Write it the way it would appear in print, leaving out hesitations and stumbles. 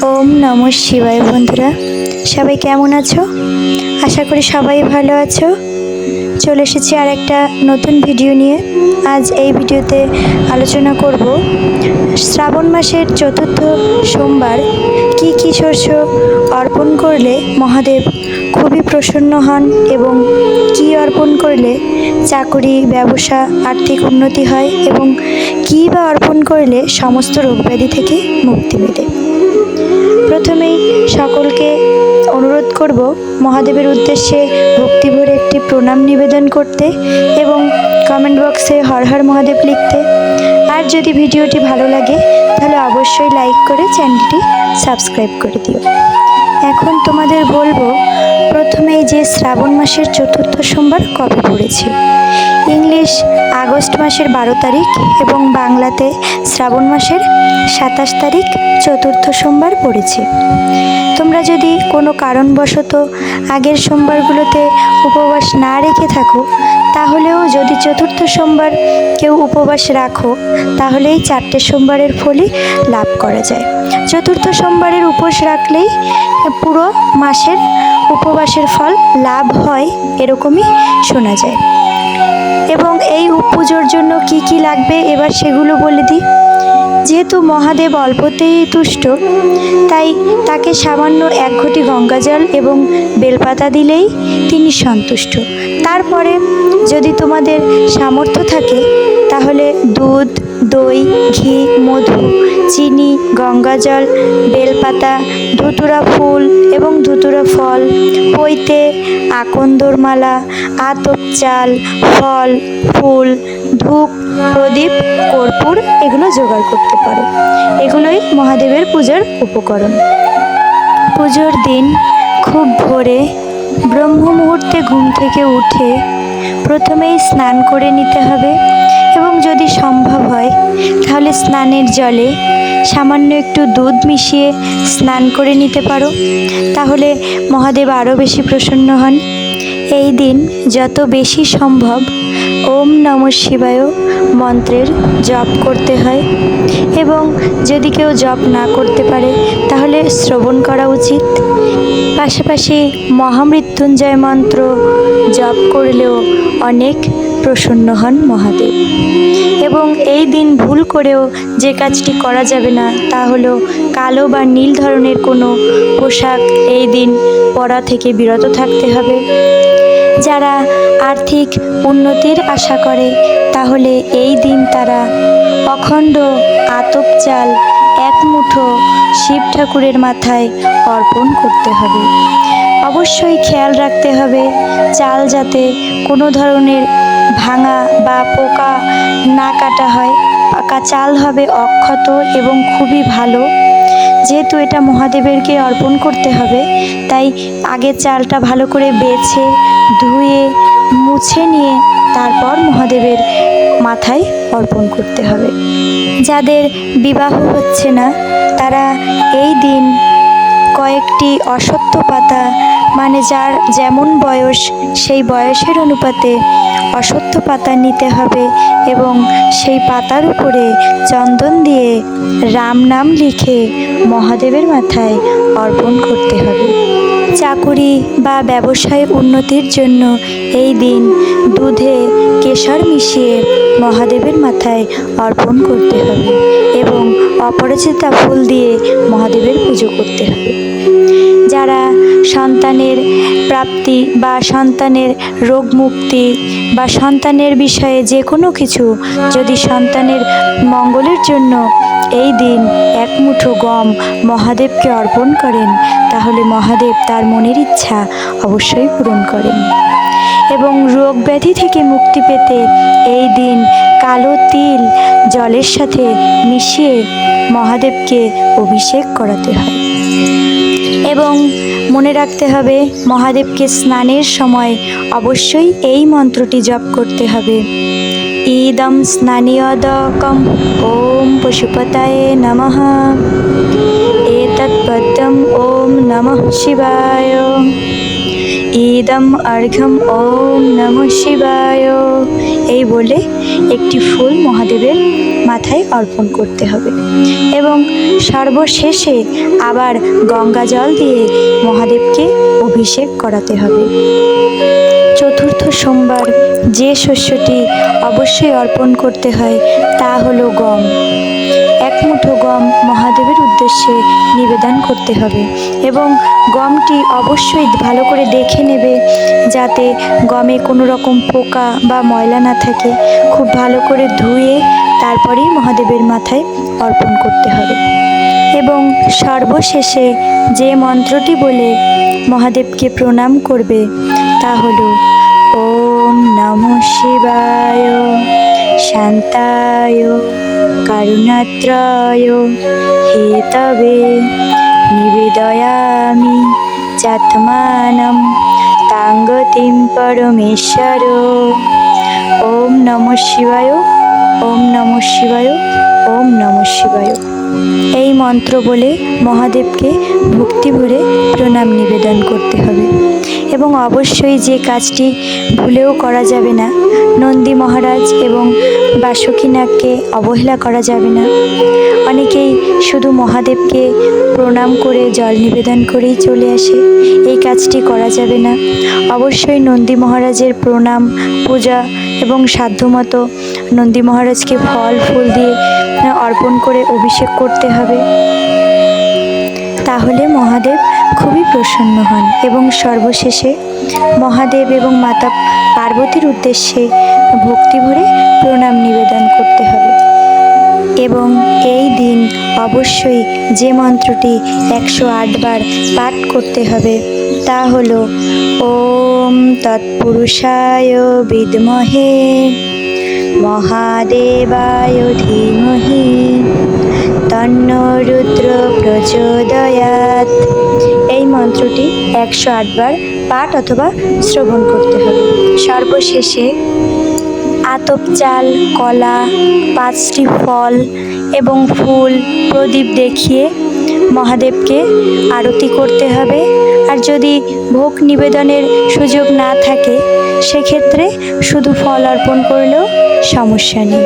ওম নমঃ শিবায়। বন্ধুরা সবাই কেমন আছো? আশা করি সবাই ভালো আছো। চলে এসেছি আর একটা নতুন ভিডিও নিয়ে। আজ এই ভিডিওতে আলোচনা করব শ্রাবণ মাসের চতুর্থ সোমবার কি কি শস্য অর্পণ করলে মহাদেব খুবই প্রসন্ন হন এবং কি অর্পণ করলে চাকরি, ব্যবসা, আর্থিক উন্নতি হয় এবং কী বা অর্পণ করলে সমস্ত রোগব্যাধি থেকে মুক্তি মেলে। প্রথমেই সকলকে অনুরোধ করব মহাদেবের উদ্দেশ্যে ভক্তিভরে একটি প্রণাম নিবেদন করতে এবং কমেন্ট বক্সে হর হর মহাদেব লিখতে। আর যদি ভিডিওটি ভালো লাগে তাহলে অবশ্যই লাইক করে চ্যানেলটি সাবস্ক্রাইব করে দিও। এখন তোমাদের বলবো প্রথমেই যে শ্রাবণ মাসের চতুর্থ সোমবার কবে পড়েছে। ইংলিশ আগস্ট মাসের 12 তারিখ এবং বাংলাতে শ্রাবণ মাসের 27 তারিখ চতুর্থ সোমবার পড়েছে। তোমরা যদি কোনো কারণবশত আগের সোমবারগুলোতে উপবাস না রেখে থাকো, তাহলেও যদি চতুর্থ সোমবার কেউ উপবাস রাখো, তাহলে এই 4টে সোমবারের ফলই লাভ করা যায়। চতুর্থ সোমবারের উপোস রাখলেই পুরো মাসের উপবাসের ফল লাভ হয়, এরকমই শোনা যায়। এবং এই পুজোর জন্য কি কি লাগবে এবার সেগুলো বলে দিই। যেহেতু মহাদেব অল্পতেই তুষ্ট, তাই তাকে সামান্য 1 ঘটি গঙ্গাজল এবং বেলপাতা দিলেই তিনি সন্তুষ্ট। তারপরে যদি তোমাদের সামর্থ্য থাকে তাহলে দুধ, দই, ঘি, মধু, চিনি, গঙ্গাজল, বেলপাতা, ধুতুরা ফুল এবং ধুতুরা ফল, পৈতে, আকন্দর মালা, আতপ চাল, ফল, ফুল, ধূপ, প্রদীপ, কর্পূর এগুলো জোগাড় করতে পারো। এগুলোই মহাদেবের পূজার উপকরণ। পুজোর দিন খুব ভোরে ব্রহ্ম মুহূর্তে ঘুম থেকে উঠে প্রথমেই স্নান করে নিতে হবে এবং যদি সম্ভব হয় তাহলে স্নানের জলে সামান্য একটু দুধ মিশিয়ে স্নান করে নিতে পারো, তাহলে মহাদেব আরও বেশি প্রসন্ন হন। এই দিন যত বেশি সম্ভব ওম নমঃ শিবায় মন্ত্রের জপ করতে হয় এবং যদি কেউ জপ না করতে পারে তাহলে শ্রবণ করা উচিত। পাশাপাশি মহামৃত্যুঞ্জয় মন্ত্র জপ করলেও অনেক প্রসন্ন হন মহাদেব। এবং এই দিন ভুল করেও যে কাজটি করা যাবে না তা হলো কালো বা নীল ধরনের কোনো পোশাক এই দিন পরা থেকে বিরত থাকতে হবে। যারা আর্থিক উন্নতির আশা করে তাহলে এই দিন তারা অখণ্ড আতপ চাল 1 মুঠো শিব ঠাকুরের মাথায় অর্পণ করতে হবে। অবশ্যই খেয়াল রাখতে হবে চাল যাতে কোনো ধরনের ভাঙা বা পোকা না কাটা হয়। পাকা চাল হবে অক্ষত এবং খুবই ভালো। যেহেতু এটা মহাদেবেরকে অর্পণ করতে হবে, তাই আগে চালটা ভালো করে বেছে ধুয়ে মুছে নিয়ে তারপর মহাদেবের মাথায় অর্পণ করতে হবে। যাদের বিবাহ হচ্ছে না তারা এই দিন কয়েকটি অশ্বত্থ পাতা, মানে যার যেমন বয়স সেই বয়সের অনুপাতে অশ্বত্থ পাতা নিতে হবে এবং সেই পাতার উপরে চন্দন দিয়ে রাম নাম লিখে মহাদেবের মাথায় অর্পণ করতে হবে। চাকুরি বা ব্যবসায় উন্নতির জন্য এই দিন দুধে কেশর মিশিয়ে মহাদেবের মাথায় অর্পণ করতে হবে এবং অপরাজিতা ফুল দিয়ে মহাদেবের পুজো করতে হবে। যারা সন্তানের প্রাপ্তি বা সন্তানের রোগ মুক্তি বা সন্তানের বিষয়ে যে কোনো কিছু যদি সন্তানের মঙ্গলের জন্য এই দিন 1 মুঠো গম মহাদেবকে অর্পণ করেন, তাহলে মহাদেব তার মনের ইচ্ছা অবশ্যই পূরণ করেন। এবং রোগ ব্যাধি থেকে মুক্তি পেতে এই দিন কালো তিল জলের সাথে মিশিয়ে মহাদেবকে অভিষেক করাতে হয়। এবং মনে রাখতে হবে মহাদেবকে স্নানের সময় অবশ্যই এই মন্ত্রটি জপ করতে হবে। ইদম স্নানিয়দকম ওম পশুপতায়ে নমঃ, এতৎ পদ্মম ওম নমঃ শিবায়, ইদম অর্ঘ্যম ওম নমঃ শিবায়। এই বলে একটি ফুল মহাদেবের মাথায় অর্পণ করতে হবে এবং সর্বশেষে আবার গঙ্গা জল দিয়ে মহাদেবকে অভিষেক করাতে হবে। চতুর্থ সোমবার যে শস্যটি অবশ্যই অর্পণ করতে হয় তা হলো গম। এক মুঠো গম মহাদেবের উদ্দেশ্যে নিবেদন করতে হবে এবং গমটি অবশ্যই ভালো করে দেখে নেবে যাতে গমে কোনো রকম পোকা বা ময়লা না থাকে। খুব ভালো করে ধুয়ে তারপরেই মহাদেবের মাথায় অর্পণ করতে হবে এবং সর্বশেষে যে মন্ত্রটি বলে মহাদেবকে প্রণাম করবে তা হলো ওম নমঃ শিবায় শান্তায় কারুণাত্রায় হেতবে নিবেদয়ামি চাত্মানম তাঙ্গতিম পরমেশ্বর। ওম নমঃ শিবায়, ওম নমঃ শিবায়, ওম নমঃ শিবায়। এই মন্ত্র বলে মহাদেবকে ভক্তি ভরে প্রণাম নিবেদন করতে হবে এবং অবশ্যই যে কাজটি ভুলেও করা যাবে না, নন্দী মহারাজ এবং বাসুকীনাগকে অবহেলা করা যাবে না। অনেকেই শুধু মহাদেবকে প্রণাম করে জল নিবেদন করেই চলে আসে, এই কাজটি করা যাবে না। অবশ্যই নন্দী মহারাজের প্রণাম, পূজা এবং সাধ্যমতো নন্দী মহারাজকে ফল ফুল দিয়ে অর্পণ করে অভিষেক করতে হবে, তাহলে মহাদেব খুবই প্রসন্ন হন। এবং সর্বশেষে মহাদেব এবং মাতা পার্বতীর উদ্দেশ্যে ভক্তি ভরে প্রণাম নিবেদন করতে হবে এবং এই দিন অবশ্যই যে মন্ত্রটি 108 বার পাঠ করতে হবে তা হলো ওম তৎপুরুষায় বিদ্মহে মহাদেবায় ধীমহি তন্নো রুদ্র প্রচোদয়াৎ। এই মন্ত্রটি 108 বার পাঠ অথবা শ্রবণ করতে হবে। সর্বশেষে আতপ চাল, কলা, 5টি ফল এবং ফুল প্রদীপ দেখিয়ে মহাদেবকে আরতি করতে হবে। আর যদি ভোগ নিবেদনের সুযোগ না থাকে সেক্ষেত্রে শুধু ফল অর্পণ করলেও সমস্যা নেই।